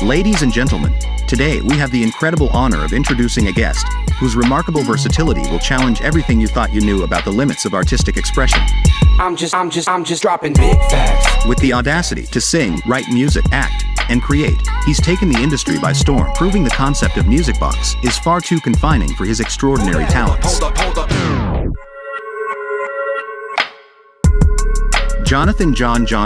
Ladies and gentlemen, today we have the incredible honor of introducing a guest whose remarkable versatility will challenge everything you thought you knew about the limits of artistic expression. I'm just dropping big facts. With the audacity to sing, write music, act, and create, he's taken the industry by storm, proving the concept of music box is far too confining for his extraordinary talents. Hold up. Johnathan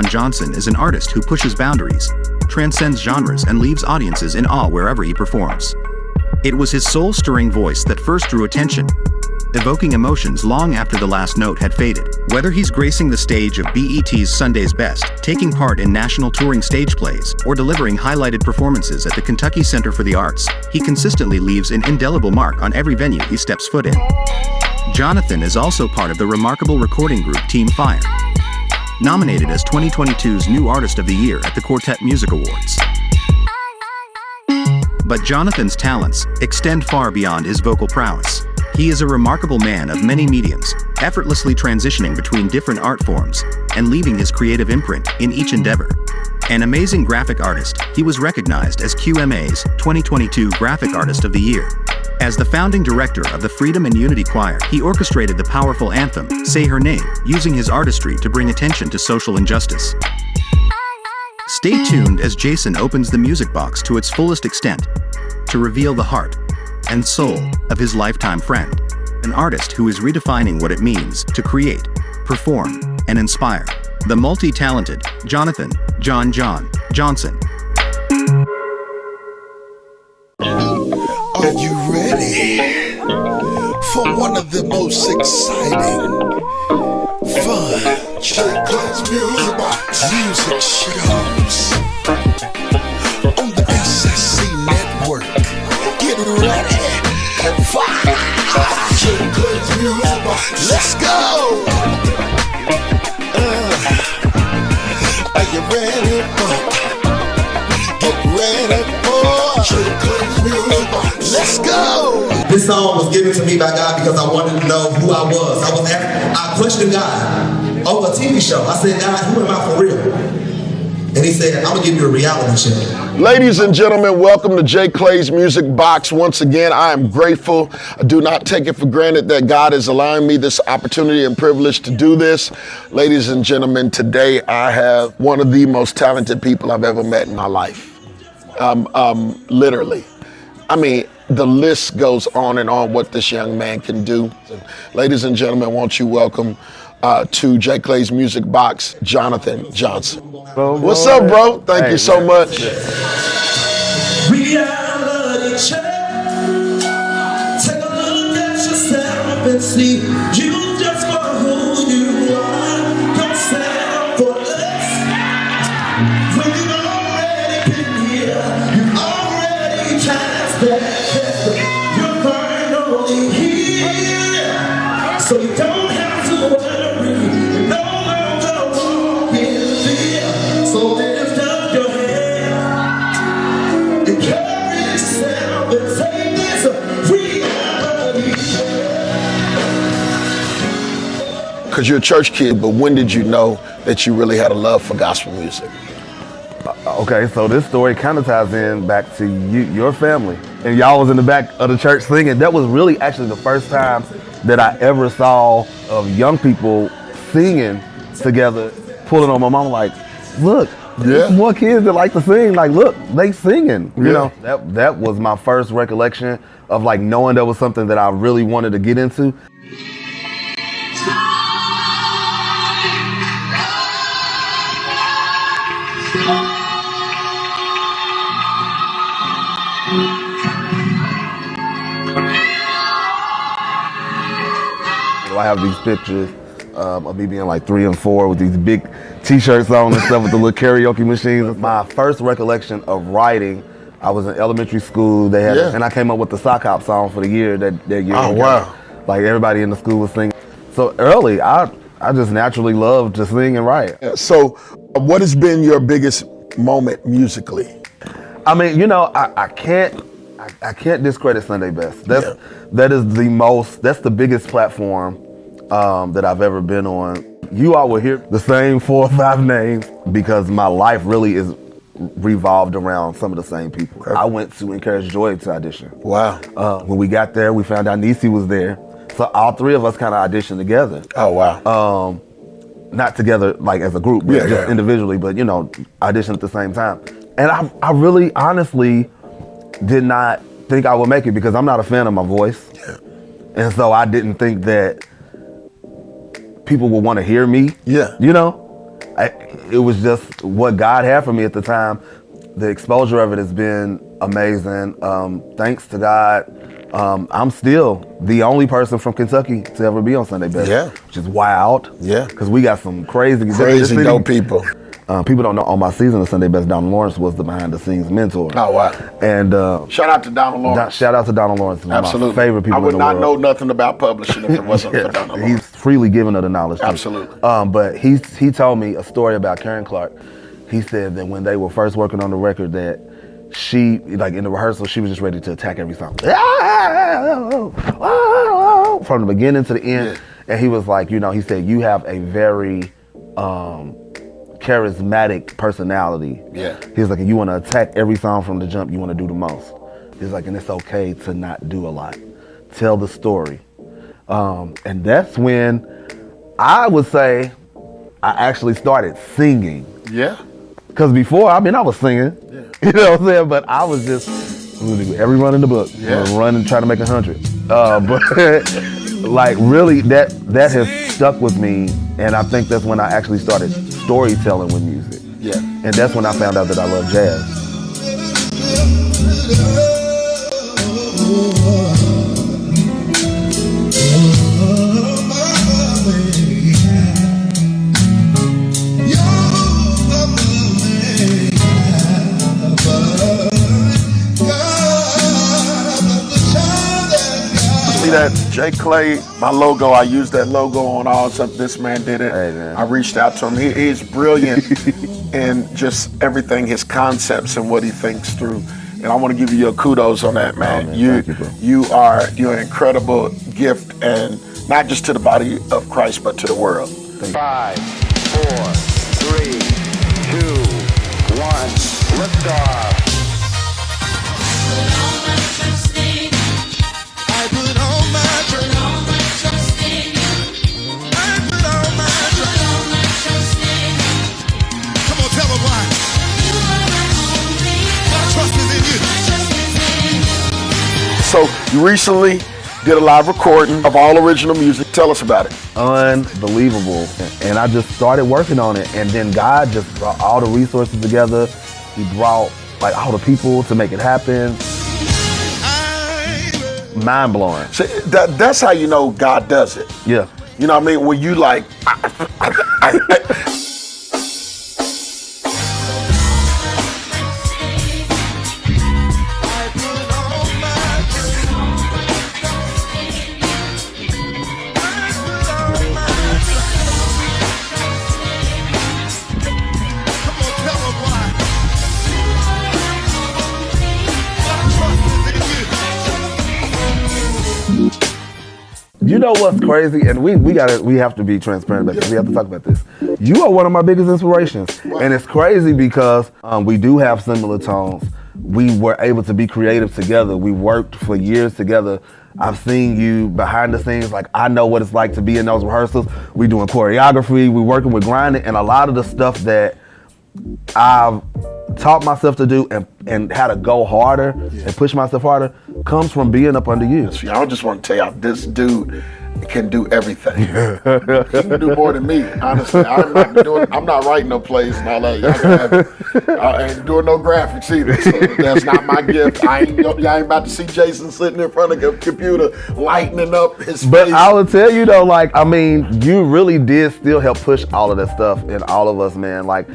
Johnson is an artist who pushes boundaries, transcends genres, and leaves audiences in awe wherever he performs. It was his soul-stirring voice that first drew attention, evoking emotions long after the last note had faded. Whether he's gracing the stage of BET's Sunday's Best, taking part in national touring stage plays, or delivering highlighted performances at the Kentucky Center for the Arts, he consistently leaves an indelible mark on every venue he steps foot in. Johnathan is also part of the remarkable recording group Team Fire, nominated as 2022's New Artist of the Year at the Quartet Music Awards. But Johnathan's talents extend far beyond his vocal prowess. He is a remarkable man of many mediums, effortlessly transitioning between different art forms and leaving his creative imprint in each endeavor. An amazing graphic artist, he was recognized as QMA's 2022 Graphic Artist of the Year. As the founding director of the Freedom and Unity Choir, he orchestrated the powerful anthem, Say Her Name, using his artistry to bring attention to social injustice. Stay tuned as Jason opens the music box to its fullest extent, to reveal the heart and soul of his lifetime friend, an artist who is redefining what it means to create, perform, and inspire. The multi-talented Johnathan Johnson. Are you ready for one of the most exciting, fun, music shows on the SSC network? Get ready for let's go! Are you ready for? Get ready for let's go! This song was given to me by God because I wanted to know who I was. I questioned God over a TV show. I said, God, who am I for real? And he said, I'm gonna give you a reality show. Ladies and gentlemen, welcome to J. Clay's Music Box. Once again, I am grateful. I do not take it for granted that God is allowing me this opportunity and privilege to do this. Ladies and gentlemen, today I have one of the most talented people I've ever met in my life. Literally. I mean, the list goes on and on what this young man can do. Ladies and gentlemen, won't you welcome to J. Clay's Music Box, Johnathan Johnson. What's up, bro? Thank you so much. Reality check. Take a look at yourself and see you just for who you are. Don't settle for less. When you've already been here, you've already passed that. You're finally here, so you don't have to worry. You no longer walk in fear. So lift up your head, encourage yourself, and take this reality. Because you're a church kid, but when did you know that you really had a love for gospel music? Okay, so this story kind of ties in back to your family. And y'all was in the back of the church singing. That was really actually the first time that I ever saw of young people singing together, pulling on my mom like, look, there's more kids that like to sing. Like, look, they singing. You know, that was my first recollection of like knowing there was something that I really wanted to get into. I have these pictures of me being like 3 and 4 with these big t-shirts on and stuff with the little karaoke machines. My first recollection of writing, I was in elementary school. They had, and I came up with the sock hop song for the year that year. Oh, wow. Like everybody in the school was singing. So early, I just naturally loved to sing and write. So what has been your biggest moment musically? I mean, you know, I can't discredit Sunday Best. That is that's the biggest platform that I've ever been on. You all will hear the same 4 or 5 names because my life really is revolved around some of the same people. Okay. I went to Encourage Joy to audition. Wow. When we got there, we found out Niecy was there. So all three of us kind of auditioned together. Oh, wow. Not together like as a group, but just individually, but you know, auditioned at the same time. And I really honestly did not think I would make it because I'm not a fan of my voice. Yeah. And so I didn't think that people would want to hear me. Yeah. You know? It was just what God had for me at the time. The exposure of it has been amazing. Thanks to God, I'm still the only person from Kentucky to ever be on Sunday Best. Yeah. Which is wild. Yeah. Because we got some crazy dope people. People don't know on my season of Sunday Best, Donald Lawrence was the behind the scenes mentor. Oh, wow. And shout out to Donald Lawrence. Shout out to Donald Lawrence. One Absolutely. of my favorite people I would in the not world. know nothing about publishing if it wasn't for Donald Lawrence. He's freely given of the knowledge. Too. Absolutely. But he told me a story about Karen Clark. He said that when they were first working on the record that she, like in the rehearsal, she was just ready to attack every song. From the beginning to the end. Yeah. And he was like, you know, he said, you have a very charismatic personality. Yeah. He's like, you want to attack every song from the jump, you want to do the most. He's like, and it's okay to not do a lot. Tell the story. And that's when I would say I actually started singing. Yeah. Because before, I mean, I was singing. Yeah. You know what I'm saying? But I was just, every run in the book. Yeah. Run and try to make 100. But like really, that has stuck with me. And I think that's when I actually started storytelling with music. Yeah. And that's when I found out that I love jazz. See that J. Clay, my logo, I used that logo on all stuff. This man did it. Hey, man. I reached out to him. He's brilliant in just everything, his concepts and what he thinks through. And I want to give you your kudos on that, man. Oh, man, thank you, bro. You're an incredible gift, and not just to the body of Christ, but to the world. 5, 4, 3, 2, 1, liftoff. So you recently did a live recording of all original music. Tell us about it. Unbelievable. And I just started working on it. And then God just brought all the resources together. He brought like all the people to make it happen. Mind blowing. So that's how you know God does it. Yeah. You know what I mean? When you like, You know what's crazy? And we have to be transparent about this. We have to talk about this. You are one of my biggest inspirations. And it's crazy because we do have similar tones. We were able to be creative together. We worked for years together. I've seen you behind the scenes. Like, I know what it's like to be in those rehearsals. We doing choreography, we working with grinding, and a lot of the stuff that I've taught myself to do and how to go harder and push myself harder comes from being up under you. I just want to tell y'all, this dude can do everything. He can do more than me, honestly. I'm not writing no plays and all that. I ain't doing no graphics either. So that's not my gift. Y'all ain't about to see Jason sitting in front of a computer lightening up his But face. I will tell you though, like, I mean, you really did still help push all of that stuff in all of us, man. Like,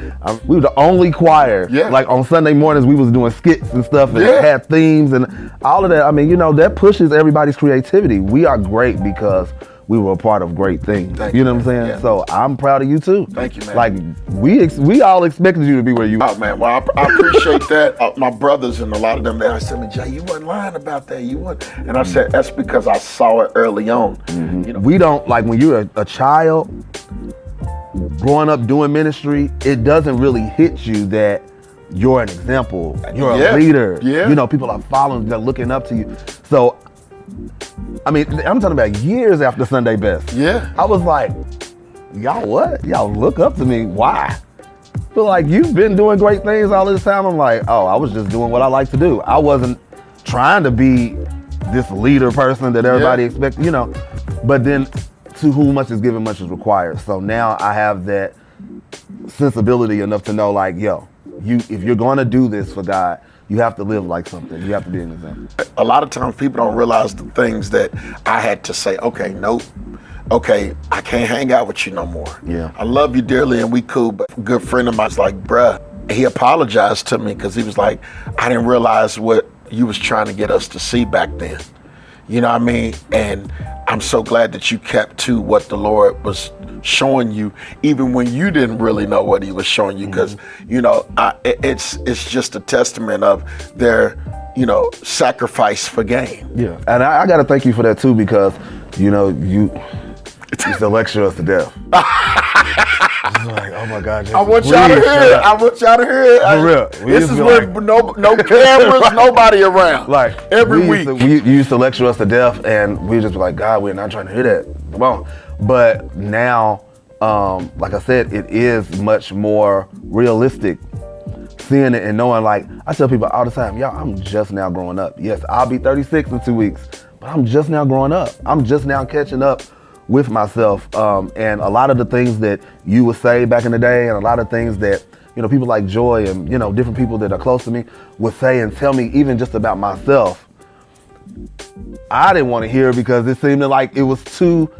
we were the only choir. Yeah. Like on Sunday mornings, we was doing skits and stuff and had themes and all of that. I mean, you know, that pushes everybody's creativity. We are great because we were a part of great things. Thank you know you, what I'm saying? yeah. So I'm proud of you too. Thank you, man. Like we all expected you to be where you are. Oh man, well I appreciate that. My brothers and a lot of them, they said, "Me, Jay, you wasn't lying about that. You weren't." And I said, "That's because I saw it early on." Mm-hmm. You know, We don't, like when you're a child growing up doing ministry, it doesn't really hit you that you're an example. You're Yeah. a leader. Yeah. You know, people are following, they're looking up to you. So, I mean, I'm talking about years after Sunday Best. Yeah. I was like, y'all what? Y'all look up to me. Why? But like, you've been doing great things all this time. I'm like, oh, I was just doing what I like to do. I wasn't trying to be this leader person that everybody expects, you know. But then, to whom much is given, much is required. So now I have that sensibility enough to know, like, yo, if you're going to do this for God, you have to live like something. You have to be an example. A lot of times people don't realize the things that I had to say, okay, nope. Okay, I can't hang out with you no more. Yeah. I love you dearly and we cool, but a good friend of mine's like, bruh, he apologized to me because he was like, I didn't realize what you was trying to get us to see back then. You know what I mean? And I'm so glad that you kept to what the Lord was showing you, even when you didn't really know what he was showing you, because, you know, it's just a testament of their, you know, sacrifice for gain. Yeah, and I got to thank you for that too, because, you know, you used to lecture us to death. It's like, oh my God, Jason, I want y'all to hear it. I want y'all to hear it. For real. We This used is to be with like- no cameras, nobody around. Like every we week. You used to lecture us to death, and we just be like, God, we're not trying to hear that. Come on. But now, like I said, it is much more realistic. Seeing it and knowing, like, I tell people all the time, y'all, I'm just now growing up. Yes, I'll be 36 in 2 weeks, but I'm just now growing up. I'm just now catching up with myself. And a lot of the things that you would say back in the day, and a lot of things that, you know, people like Joy and, you know, different people that are close to me would say and tell me even just about myself, I didn't want to hear, because it seemed like it was too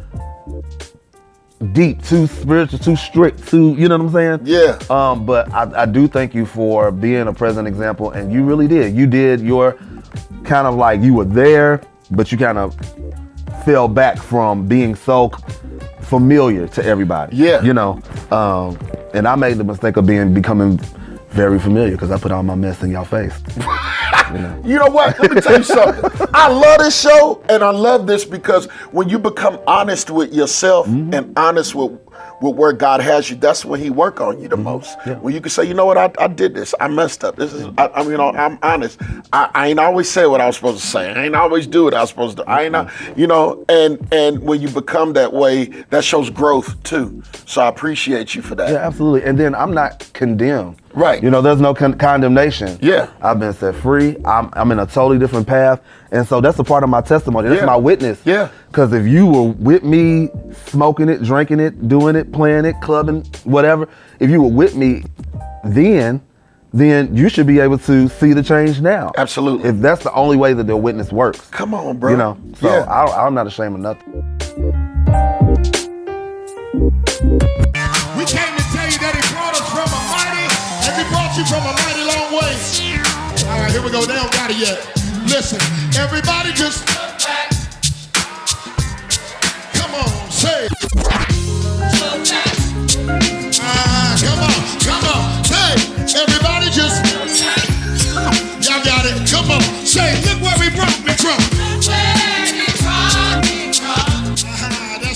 deep, too spiritual, too strict, too, you know what I'm saying? Yeah. But I do thank you for being a present example, and you really did. You did your kind of like, you were there, but you kind of fell back from being so familiar to everybody. Yeah. You know, and I made the mistake of becoming very familiar, because I put all my mess in y'all face. You know what? Let me tell you something. I love this show, and I love this because when you become honest with yourself and honest with where God has you, that's when he work on you the most. Yeah. When you can say, you know what, I did this. I messed up. This is, you know, I'm honest. I ain't always say what I was supposed to say. I ain't always do what I was supposed to do. I ain't, you know, and when you become that way, that shows growth too. So I appreciate you for that. Yeah, absolutely. And then I'm not condemned. Right. You know, there's no condemnation. Yeah. I've been set free. I'm in a totally different path. And so that's a part of my testimony. That's Yeah. my witness. Yeah. Because if you were with me smoking it, drinking it, doing it, playing it, clubbing, whatever, if you were with me then you should be able to see the change now. Absolutely. If that's the only way that the witness works. Come on, bro. You know, so Yeah. I'm not ashamed of nothing. We came to tell you that he brought us from a mighty, and he brought you from a mighty long way. All right, here we go. They don't got it yet. Listen, everybody just come on, say. Come on, say. Everybody just. Y'all got it. Come on, say. Look where we brought me from.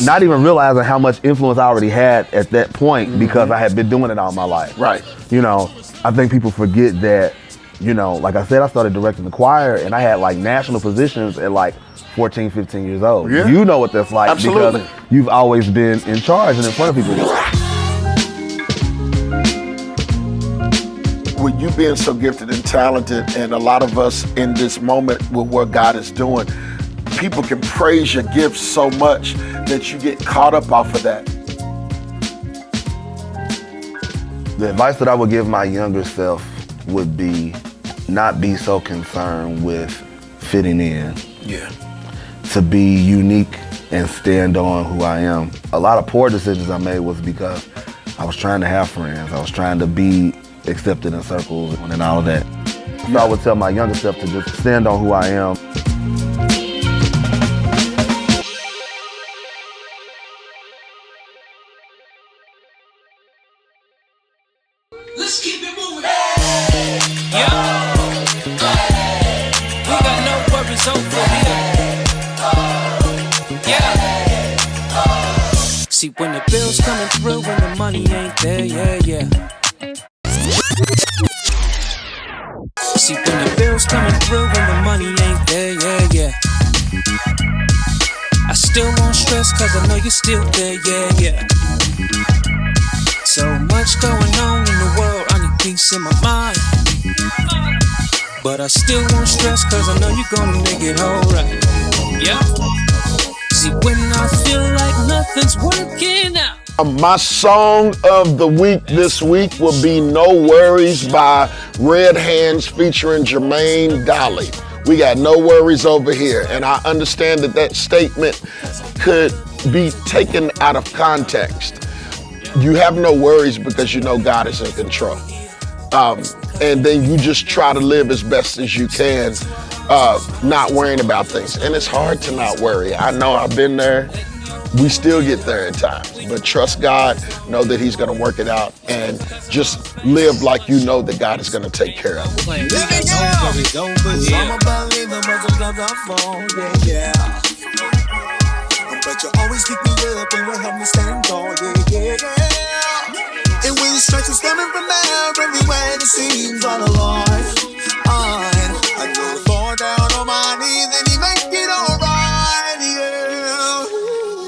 Not even realizing how much influence I already had at that point, because I had been doing it all my life. Right. You know, I think people forget that, you know, like I said, I started directing the choir, and I had like national positions at like 14, 15 years old. Yeah. You know what that's like. Absolutely. Because you've always been in charge and in front of people. With you being so gifted and talented, and a lot of us in this moment with what God is doing, people can praise your gifts so much that you get caught up off of that. The advice that I would give my younger self would be not be so concerned with fitting in. Yeah. To be unique and stand on who I am. A lot of poor decisions I made was because I was trying to have friends. I was trying to be accepted in circles and all of that. So I would tell my younger self to just stand on who I am. Let's keep it moving. Yeah. We got no worries over here. Yeah. See, when the bills coming through and the money ain't there, yeah. See, when the bills coming through and the money ain't there, yeah. I still won't stress cause I know you're still there, yeah. So much going on in the world, I need peace in my mind. But I still won't stress cause I know you're gonna make it alright. Yeah. See, when I feel like nothing's working out. My song of the week this week will be No Worries by Red Hands featuring Jermaine Dolly. We got no worries over here. And I understand that statement could be taken out of context. You have no worries because you know God is in control. And then you just try to live as best as you can, not worrying about things. And it's hard to not worry. I know I've been there. We still get there at times. But trust God, know that He's going to work it out, and just live like you know that God is going to take care of it. I'm a believer, but sometimes I fall, yeah. But you always pick me up and will help me stand tall, yeah. And when the strength is coming from everywhere, it seems all alone. I go fall down on my knees and He make it alright, yeah.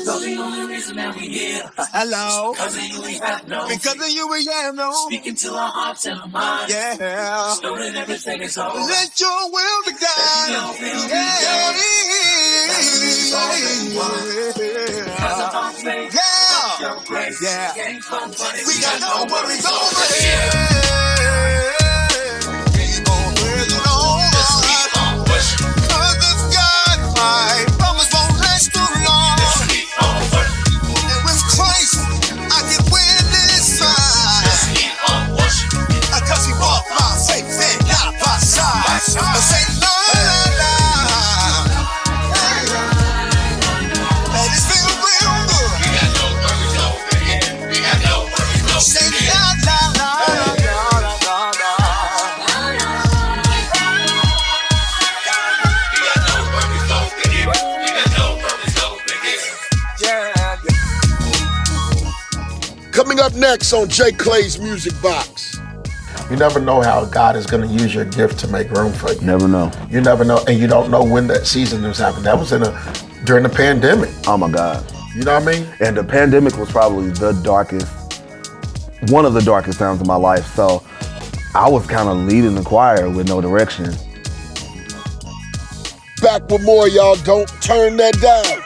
So the only reason that we here, hello, because of you we have no, because of you we have no, speaking to our hearts and our minds, yeah. Just know that everything is over. Let your will be done, yeah. Yeah. We got no worries over here. Keep on working on. Cause this God, my promise won't last too long. And with Christ, I can win this fight. Cause He walked my faith and not by side. Say no, no, no. And it's been real good. Say la la la la la la. Yeah. Coming up next on J. Clay's Music Box. You never know how God is going to use your gift to make room for you. Never know. You never know, and you don't know when that season was happening. That was during the pandemic. Oh my God. You know what I mean? And the pandemic was probably one of the darkest times of my life. So I was kind of leading the choir with no direction. Back with more, y'all. Don't turn that down.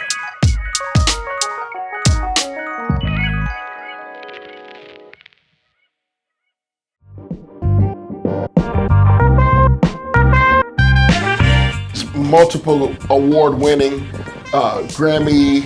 Multiple award-winning Grammy,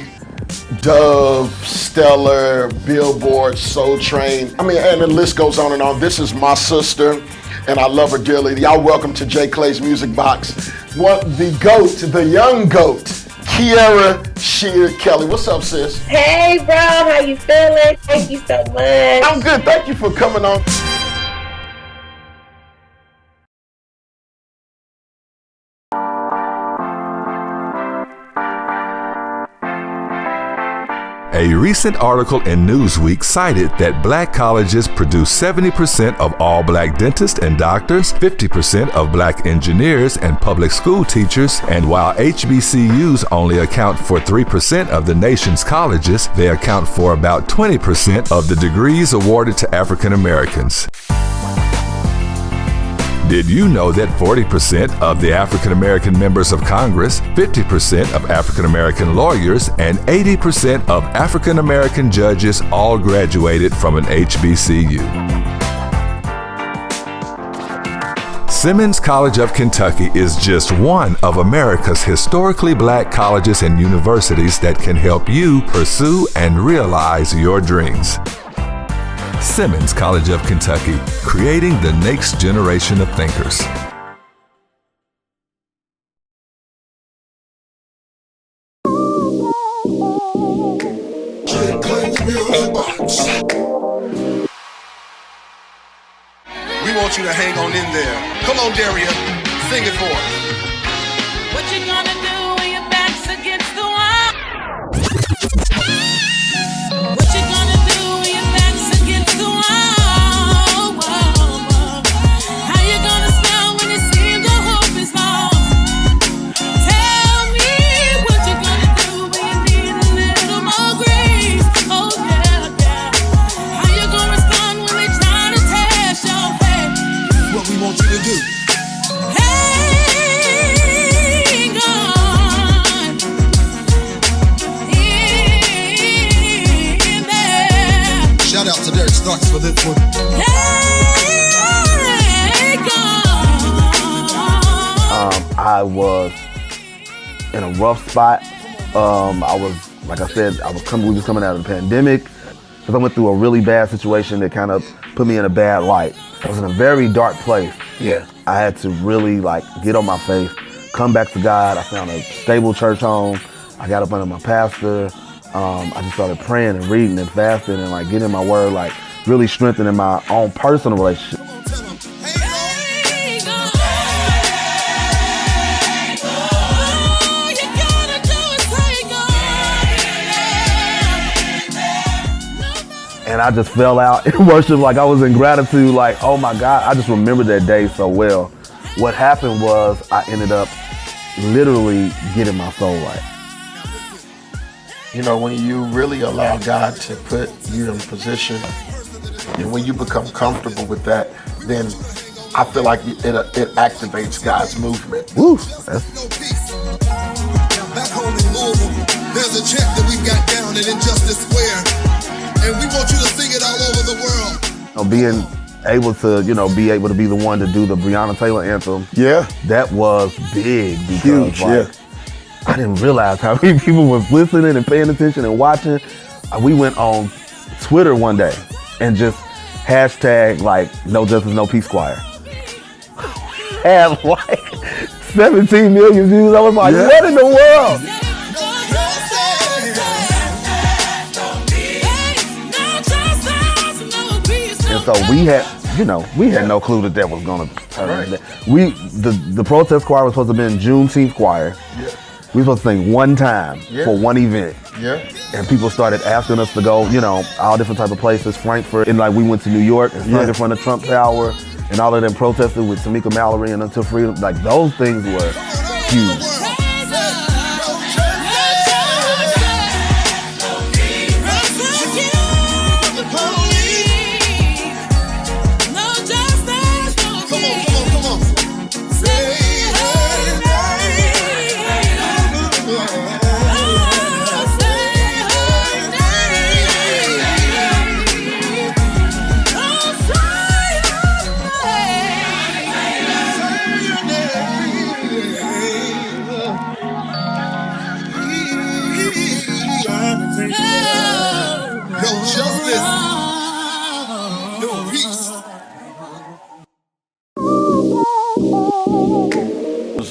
Dove, Stellar, Billboard, Soul Train. I mean, and the list goes on and on. This is my sister, and I love her dearly. Y'all welcome to J. Clay's Music Box. The GOAT, the young GOAT, Kiera Shear Kelly. What's up, sis? Hey, bro. How you feeling? Thank you so much. I'm good. Thank you for coming on. A recent article in Newsweek cited that black colleges produce 70% of all black dentists and doctors, 50% of black engineers and public school teachers, and while HBCUs only account for 3% of the nation's colleges, they account for about 20% of the degrees awarded to African Americans. Did you know that 40% of the African American members of Congress, 50% of African American lawyers, and 80% of African American judges all graduated from an HBCU? Simmons College of Kentucky is just one of America's historically black colleges and universities that can help you pursue and realize your dreams. Simmons College of Kentucky, creating the next generation of thinkers. We want you to hang on in there. Come on, Daria, sing it for us. What you gonna do when your back's against the wall? What you gonna do when your back's against the wall? How you gonna smile when you see bucks for this one. I was in a rough spot. I was, like I said, we were just coming out of the pandemic, because I went through a really bad situation that kind of put me in a bad light. I was in a very dark place. Yeah. I had to really get on my face, come back to God. I found a stable church home. I got up under my pastor. I just started praying and reading and fasting and getting my word, really strengthening my own personal relationship. And I just fell out in worship, I was in gratitude, oh my God, I just remember that day so well. What happened was I ended up literally getting my soul right. You know, when you really allow God to put you in position, and when you become comfortable with that, then I feel like it activates God's movement. Woo! Back home in Louisville, there's a chant that we've got down in Injustice Square. And we want you to sing it all over the world. Being able to be the one to do the Breonna Taylor anthem. Yeah. That was big because huge, I didn't realize how many people was listening and paying attention and watching. We went on Twitter one day and just hashtag no justice, no peace choir. Had 17 million views. I was like, what in the world? And so we had no clue that was gonna turn. Right. The protest choir was supposed to be in Juneteenth choir. Yeah. We were supposed to sing one time for one event. Yeah. And people started asking us to go, all different type of places, Frankfurt, and we went to New York and sung in front of Trump Tower, and all of them protested with Tamika Mallory and Until Freedom. Those things were huge.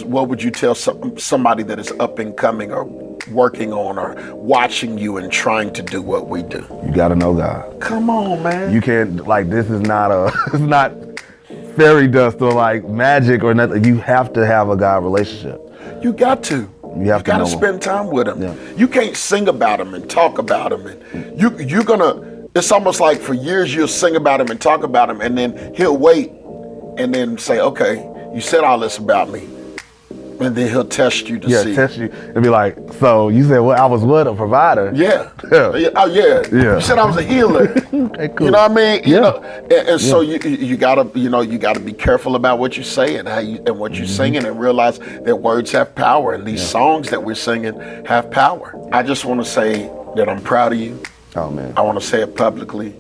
What would you tell somebody that is up and coming or working on or watching you and trying to do what we do? You gotta know God. Come on, man. You can't, this is not it's not fairy dust or magic or nothing. You have to have a God relationship. You got to. You have to spend time with him. Yeah. You can't sing about him and talk about him. And you're gonna, it's almost like for years you'll sing about him and talk about him, and then he'll wait and then say, okay, you said all this about me. And then he'll test you to see. Yeah, test you and be like, so you said, I was what, a provider? Yeah. Oh, yeah. You said I was a healer. Okay, cool. You know what I mean? Yeah. So you gotta, you gotta be careful about what you say and what you're singing, and realize that words have power, and these songs that we're singing have power. I just want to say that I'm proud of you. Oh man. I want to say it publicly.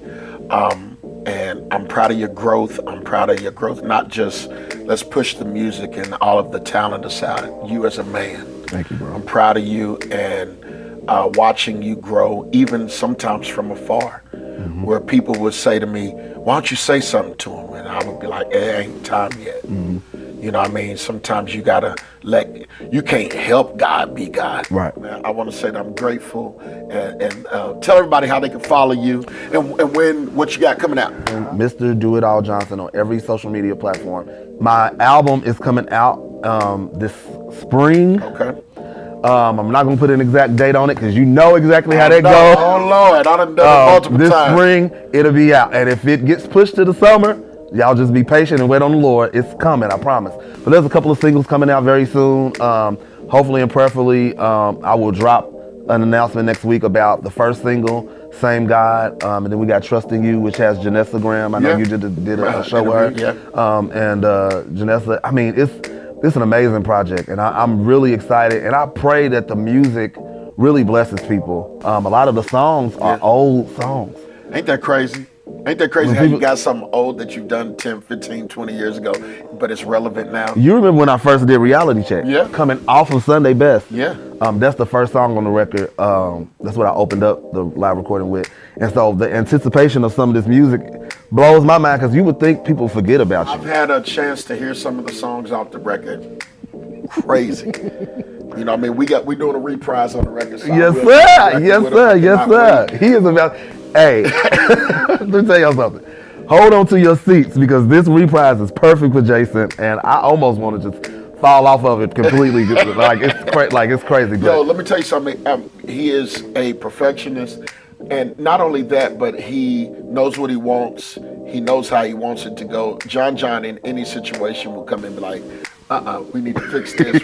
And I'm proud of your growth. I'm proud of your growth, not just let's push the music and all of the talent aside. You as a man. Thank you, bro. I'm proud of you, and watching you grow, even sometimes from afar, where people would say to me, why don't you say something to him? And I would be like, it ain't time yet. You know what I mean? Sometimes you gotta you can't help God be God. Right. I want to say that I'm grateful, and tell everybody how they can follow you and what you got coming out. And Mr. Do It All Johnson on every social media platform. My album is coming out this spring. Okay. I'm not gonna put an exact date on it because you know exactly how that goes. Oh Lord, I done done it multiple this times. Spring, it'll be out, and if it gets pushed to the summer, y'all just be patient and wait on the Lord. It's coming, I promise. But there's a couple of singles coming out very soon. Hopefully and prayerfully, I will drop an announcement next week about the first single, Same God, and then we got Trusting You, which has Janessa Graham. I know you did a show with her. And Janessa, I mean, it's an amazing project, and I'm really excited, and I pray that the music really blesses people. A lot of the songs are old songs. Ain't that crazy? Ain't that crazy how you got something old that you've done 10, 15, 20 years ago, but it's relevant now? You remember when I first did Reality Check? Yeah. Coming off of Sunday Best. Yeah. That's the first song on the record. That's what I opened up the live recording with. And so the anticipation of some of this music blows my mind because you would think people forget about you. I've had a chance to hear some of the songs off the record. Crazy. You know, I mean, we're doing a reprise on the record. So Yes, sir. Yes, sir. Yes, sir. He is about. Hey, let me tell y'all something. Hold on to your seats because this reprise is perfect for Jason, and I almost want to just fall off of it completely. It's crazy. Yo, let me tell you something. He is a perfectionist, and not only that, but he knows what he wants. He knows how he wants it to go. John in any situation will come in and be like, we need to fix this.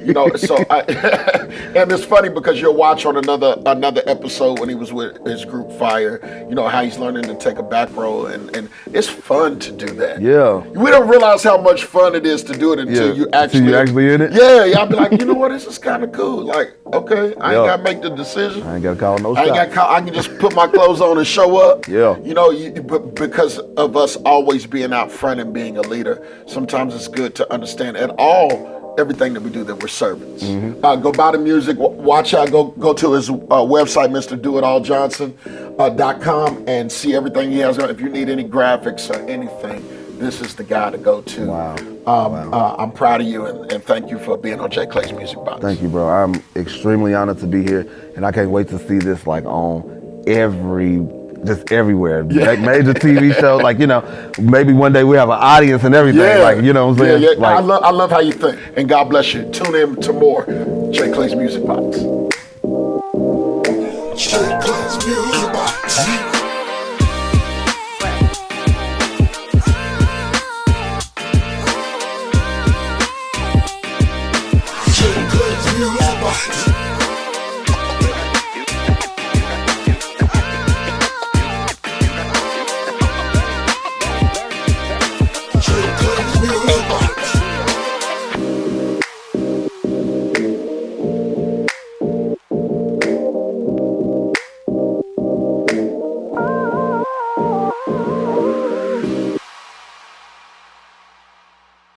You know, so and it's funny because you'll watch on another episode when he was with his group Fire, you know, how he's learning to take a back role, and it's fun to do that. Yeah. We don't realize how much fun it is to do it until you actually in it. Yeah, I'll be like, you know what, this is kind of cool. Like, okay, I ain't gotta make the decision. I ain't gotta call no shots. I can just put my clothes on and show up. Yeah. You know, because of us always being out front and being a leader, sometimes it's good to understand everything that we do, that we're servants. Go buy the music, watch out, go to his website, MrDoItAllJohnson.com, and see everything he has. If you need any graphics or anything, this is the guy to go to. Wow. I'm proud of you, and thank you for being on J. Clay's Music Box. Thank you, bro. I'm extremely honored to be here, and I can't wait to see this on everywhere. Like major TV shows, like, you know, maybe one day we have an audience and everything. Yeah. Like, you know what I'm saying? Yeah. Like, I love how you think, and God bless you. Tune in to more J. Clay's Music Box. J. Clay's Music Box. J. Clay's Music Box.